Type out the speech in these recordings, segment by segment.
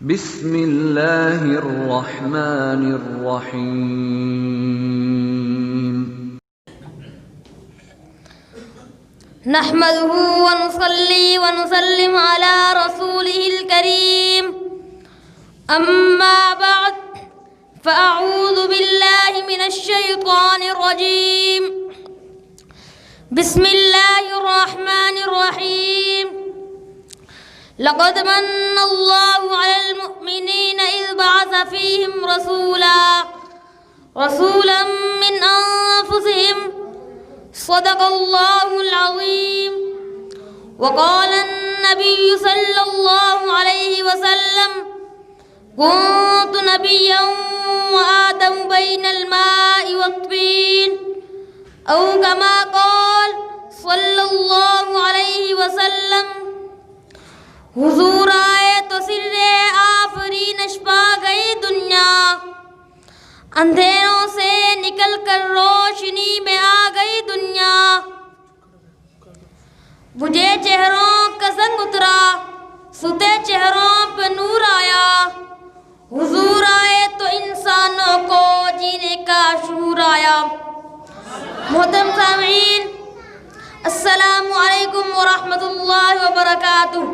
بسم اللہ الرحمن الرحیم نحمده ونصلي ونسلم على رسوله الكريم أما بعد فأعوذ بالله من الشيطان الرجيم بسم الله الرحمن الرحيم لقد من الله على المؤمنين إذ بعث فيهم رسولا من أنفسهم صدق الله العظيم وقال النبي صلى الله عليه وسلم كنت نبيا وآدم بين الماء والطين أو كما قال صلى الله عليه وسلم حضور آئے تو سر آفرین چھپا گئی دنیا، اندھیروں سے نکل کر روشنی میں آ گئی دنیا، بجھے چہروں کا زنگ اترا ستے چہروں پہ نور آیا، حضور آئے تو انسانوں کو جینے کا شعور آیا۔ محترم سامعین، السلام علیکم ورحمۃ اللہ وبرکاتہ۔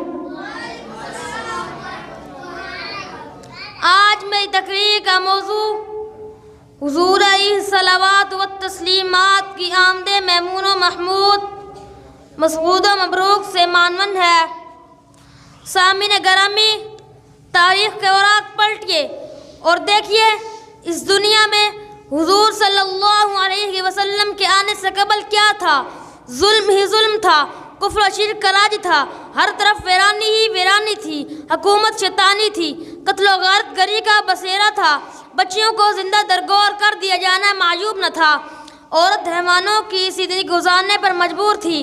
آج میری تقریر کا موضوع حضور علیہ الصلوات و تسلیمات کی آمد میمون و محمود مسعود و مبروک سے مانون ہے۔ سامعین گرامی، تاریخ کے اوراق پلٹیے اور دیکھیے اس دنیا میں حضور صلی اللہ علیہ وسلم کے آنے سے قبل کیا تھا۔ ظلم ہی ظلم تھا، کفر و شرک کا راج تھا، ہر طرف ویرانی ہی ویرانی تھی، حکومت شیطانی تھی، قتل و غارت گری کا بسیرا تھا، بچیوں کو زندہ درگور کر دیا جانا معیوب نہ تھا، عورت حیوانوں کی زندگی گزارنے پر مجبور تھی،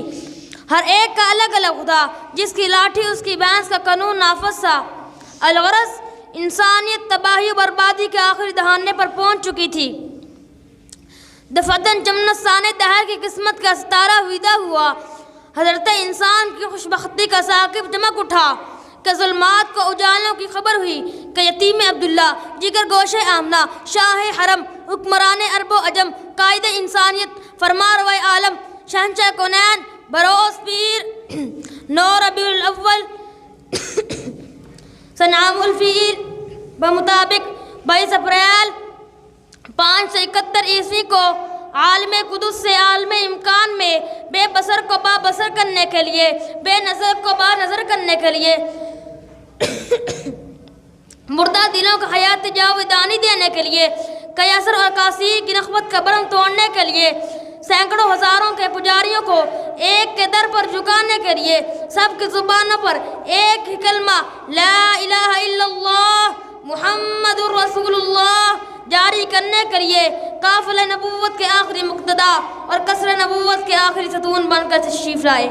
ہر ایک کا الگ الگ خدا، جس کی لاٹھی اس کی بھینس کا قانون نافذ تھا۔ الغرض انسانیت تباہی و بربادی کے آخری دہانے پر پہنچ چکی تھی۔ دفعتاً جمنت سانے دہر کی قسمت کا ستارہ ویدا ہوا، حضرت انسان کی خوشبختی کا ثاقب چمک اٹھا، کہ ظلمات کو اجالوں کی خبر ہوئی، کہ یتیم عبداللہ، جگر گوش آمنہ، شاہ حرم، حکمران عرب و عجم، قائد انسانیت، فرما روائے عالم، شہنشاہ کونین، بروس پیر، نو ربیع الاول سنعام الفیل بمطابق 22 اپریل 571 عیسوی کو عالم قدس سے عالم امکان میں بے بصر کو با بصر کرنے کے لیے، بے نظر کو با نظر کرنے کے لیے، مردہ دلوں کو حیات جاودانی دینے کے لیے، قیصر اور قاصی کی نخوت کا برم توڑنے کے لیے، سینکڑوں ہزاروں کے پجاریوں کو ایک کے در پر جھکانے کے لیے، سب کی زبانوں پر ایک ہی کلمہ لا الہ الا اللہ محمد الرسول اللہ جاری کرنے کے لیے قافلہ نبوت کے آخری مقتدا اور قصر نبوت کے آخری ستون بن کر تشریف لائے۔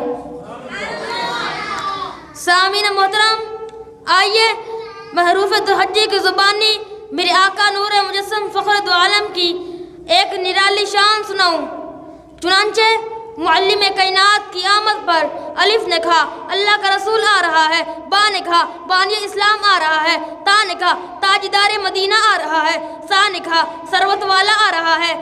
سامعین محترم، آئیے محروف دہجی کی زبانی میرے آقا نور مجسم فخر دو عالم کی ایک نرالی شان سناؤں۔ چنانچہ معلم کائنات کی آمد پر الف نے کہا اللہ کا رسول آ رہا ہے، با نے کہا بانی اسلام آ رہا ہے، تا نے کہا تاجدار مدینہ آ رہا ہے، سا نے کہا ثروت والا آ رہا ہے،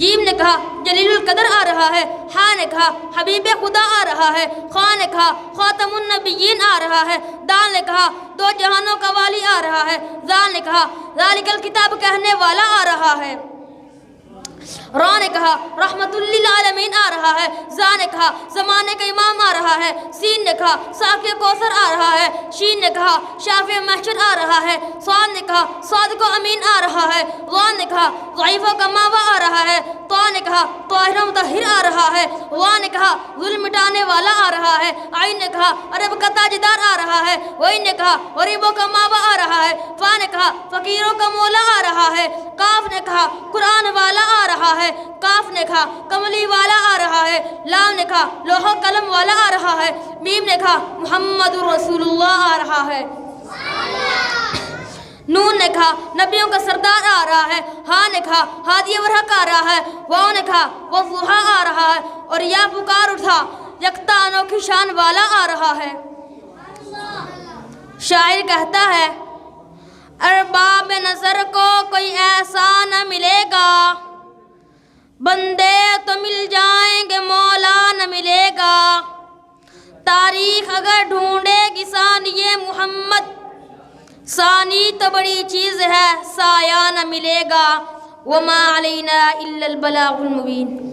جیم نے کہا جلیل القدر آ رہا ہے، ہا نے کہا حبیب خدا آ رہا ہے، خوا نے کہا خاتم النبیین آ رہا ہے، دال نے کہا دو جہانوں کا والی آ رہا ہے، زال نے کہا ذالک الکتاب کہنے والا آ رہا ہے، را نے کہا رحمت للعالمین آ رہا ہے، زا نے کہا زمانے کا امام آ رہا ہے، سین نے کہا ساقی کوثر آ رہا ہے، شین نے کہا شافع محشر آ رہا ہے، صاد نے کہا صادق و امین آ رہا ہے، غان نے کہا ضعیفوں کا ماوا آ رہا ہے، طا نے کہا طاہر و مطہر آ رہا ہے، وا نے کہا ظلم مٹانے والا آ رہا ہے، عین نے کہا عرب کا تاجدار آ رہا ہے، وعین نے کہا غریبوں کا ماوا آ رہا ہے، فا نے کہا فقیروں کا مولا آ رہا ہے، کاف نے کہا قرآن والا آ رہا ہے، کاف نے کہا کملی والا آ رہا ہے، لام نے کہا لوح و قلم والا آ رہا ہے، میم نے کہا محمد رسول اللہ آ رہا ہے، نون نے کہا نبیوں کا سردار آ رہا ہے، ہاں نے کہا ہادی ورحق آ رہا ہے، واؤ نے کہا والضحیٰ آ رہا ہے، اور یا پکار اٹھا یکتا انوکھی شان والا آ رہا ہے۔ شاعر کہتا ہے ارباب نظر کو کوئی ایسا نہ ملے گا، بندے تو مل جائیں گے مولا نہ ملے گا، تاریخ اگر ڈھونڈے گی ثانی محمد، ثانی تو بڑی چیز ہے سایہ نہ ملے گا، وما علینا الا البلاغ المبین۔